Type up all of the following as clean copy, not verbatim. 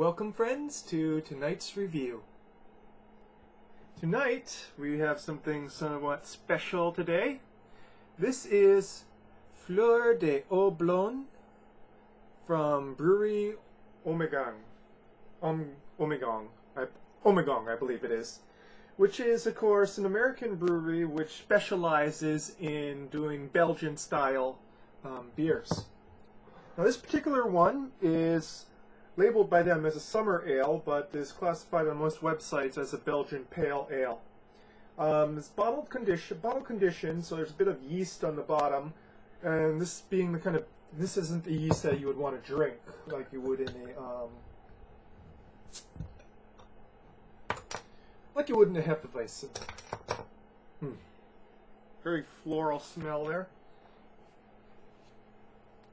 Welcome friends to tonight's review. Tonight we have something somewhat special today. This is Fleur de Houblon from Brewery Ommegang. Ommegang, I believe it is. Which is, of course, an American brewery which specializes in doing Belgian-style beers. Now this particular one is labeled by them as a summer ale, but is classified on most websites as a Belgian pale ale. It's bottle condition, so there's a bit of yeast on the bottom, and this being the kind of, this isn't the yeast that you would want to drink like you would in a Hefeweizen. Very floral smell there.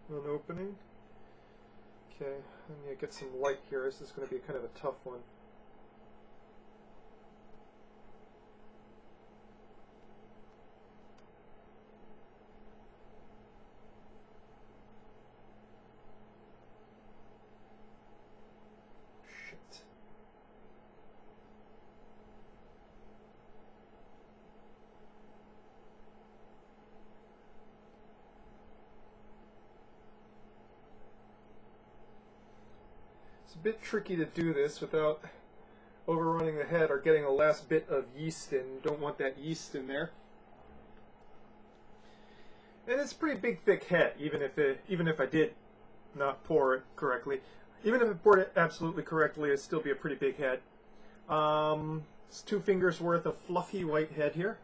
An opening. Okay, I need to get some light here. This is going to be kind of a tough one. Shit. It's a bit tricky to do this without overrunning the head or getting the last bit of yeast in. Don't want that yeast in there. And it's a pretty big, thick head, even if I did not pour it correctly. Even if I poured it absolutely correctly, it'd still be a pretty big head. It's 2 fingers worth of fluffy white head here.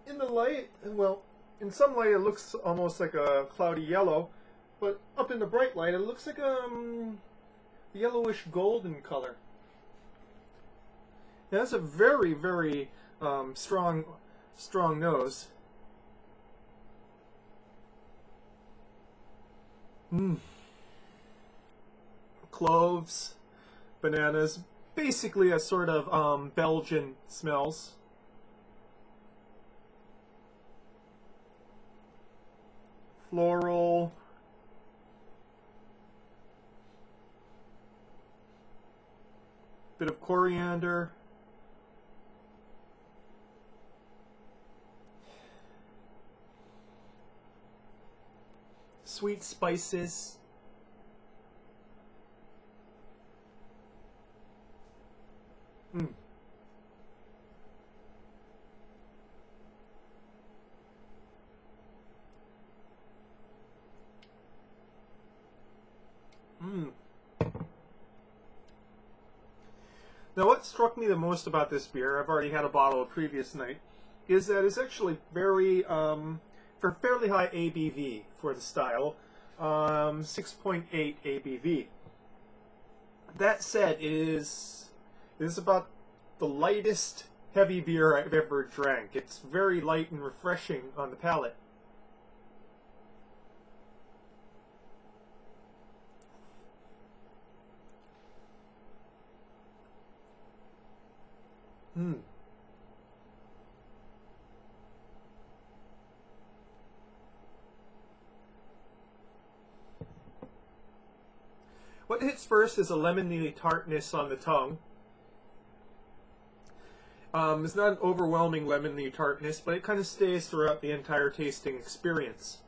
In the light, well, in some light it looks almost like a cloudy yellow. But up in the bright light, it looks like a yellowish golden color. Now, that's a very, very strong nose. Cloves, bananas, basically a sort of Belgian smells. Floral. Bit of coriander, sweet spices, Now what struck me the most about this beer, I've already had a bottle a previous night, is that it's actually very, for fairly high ABV for the style, 6.8 ABV. That said, it is about the lightest heavy beer I've ever drank. It's very light and refreshing on the palate. What hits first is a lemony tartness on the tongue. It's not an overwhelming lemony tartness, but it kind of stays throughout the entire tasting experience.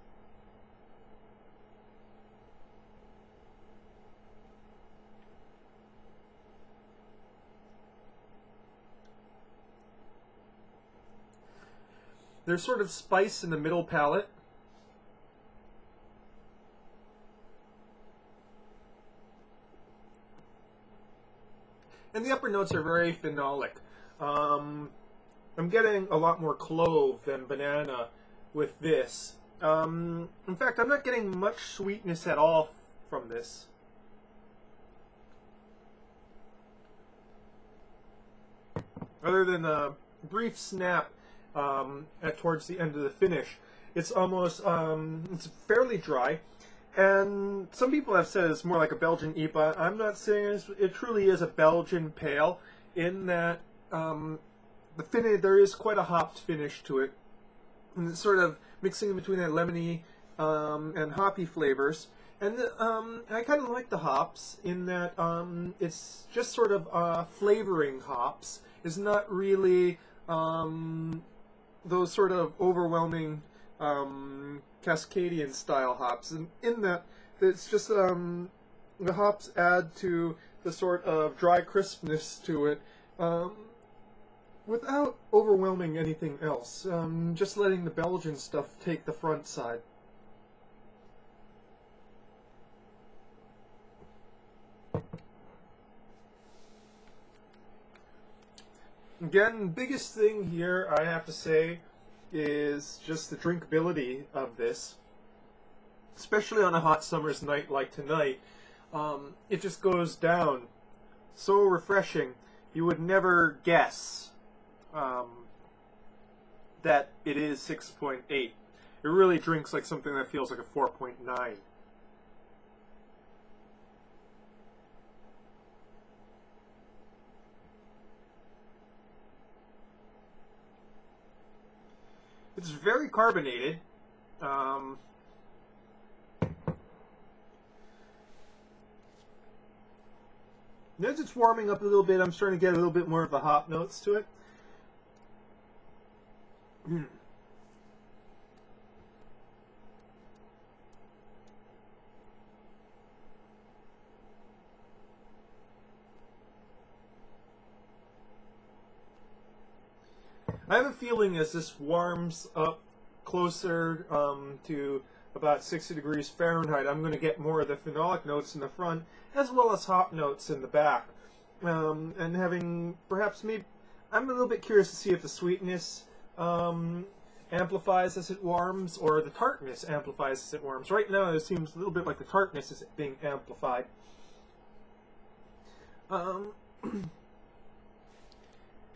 There's sort of spice in the middle palate. And the upper notes are very phenolic. I'm getting a lot more clove than banana with this. In fact, I'm not getting much sweetness at all from this. Other than a brief snap towards the end of the finish. It's almost, it's fairly dry, and some people have said it's more like a Belgian IPA. I'm not saying it truly is a Belgian pale, in that the finish, there is quite a hopped finish to it, and it's sort of mixing in between that lemony and hoppy flavors. And I kind of like the hops in that it's just sort of flavoring hops. It's not really those sort of overwhelming Cascadian style hops. And in that, it's just the hops add to the sort of dry crispness to it without overwhelming anything else. Just letting the Belgian stuff take the front side. Again, biggest thing here, I have to say, is just the drinkability of this. Especially on a hot summer's night like tonight. It just goes down. So refreshing. You would never guess that it is 6.8. It really drinks like something that feels like a 4.9. It's very carbonated. As it's warming up a little bit, I'm starting to get a little bit more of the hop notes to it. I have a feeling as this warms up closer to about 60 degrees Fahrenheit, I'm going to get more of the phenolic notes in the front as well as hop notes in the back. And having perhaps maybe, I'm a little bit curious to see if the sweetness amplifies as it warms or the tartness amplifies as it warms. Right now it seems a little bit like the tartness is being amplified.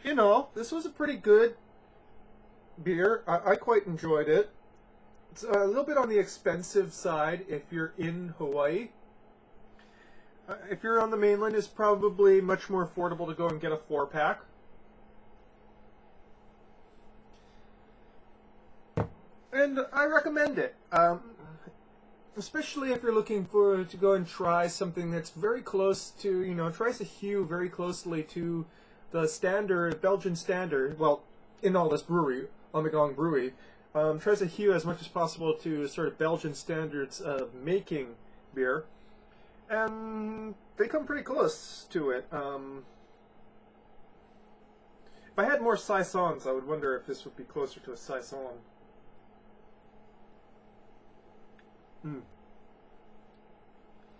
You know, this was a pretty good beer. I quite enjoyed it. It's a little bit on the expensive side if you're in Hawaii. If you're on the mainland, it's probably much more affordable to go and get a 4-pack. And I recommend it. Especially if you're looking to go and try something that's very close to, you know, tries to hew very closely to the standard, Belgian standard, well, in all this brewery, Ommegang Brewery, tries to hew as much as possible to sort of Belgian standards of making beer. And they come pretty close to it. If I had more saisons, I would wonder if this would be closer to a saison.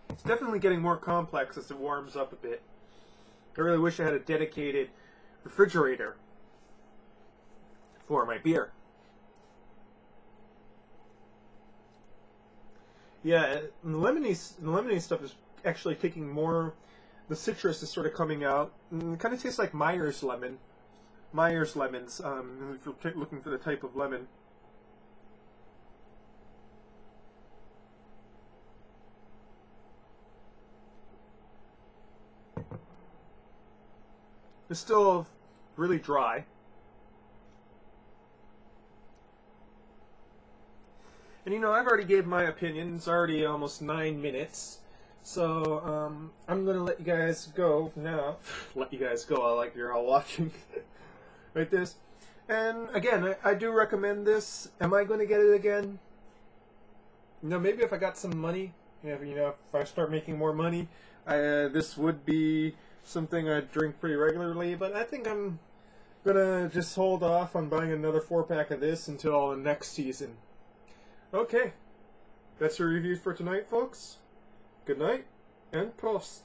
It's definitely getting more complex as it warms up a bit. I really wish I had a dedicated refrigerator for my beer. Yeah, and the lemony stuff is actually taking more. The citrus is sort of coming out. It kind of tastes like Myers lemons. If you're looking for the type of lemon. It's still really dry. And you know, I've already gave my opinion. It's already almost 9 minutes. So, I'm going to let you guys go now. Let you guys go. I like you're all watching. Right this. And again, I do recommend this. Am I going to get it again? You know, maybe if I got some money, if I start making more money, this would be something I'd drink pretty regularly. But I think I'm going to just hold off on buying another 4-pack of this until the next season. Okay, that's your review for tonight, folks. Good night, and prost.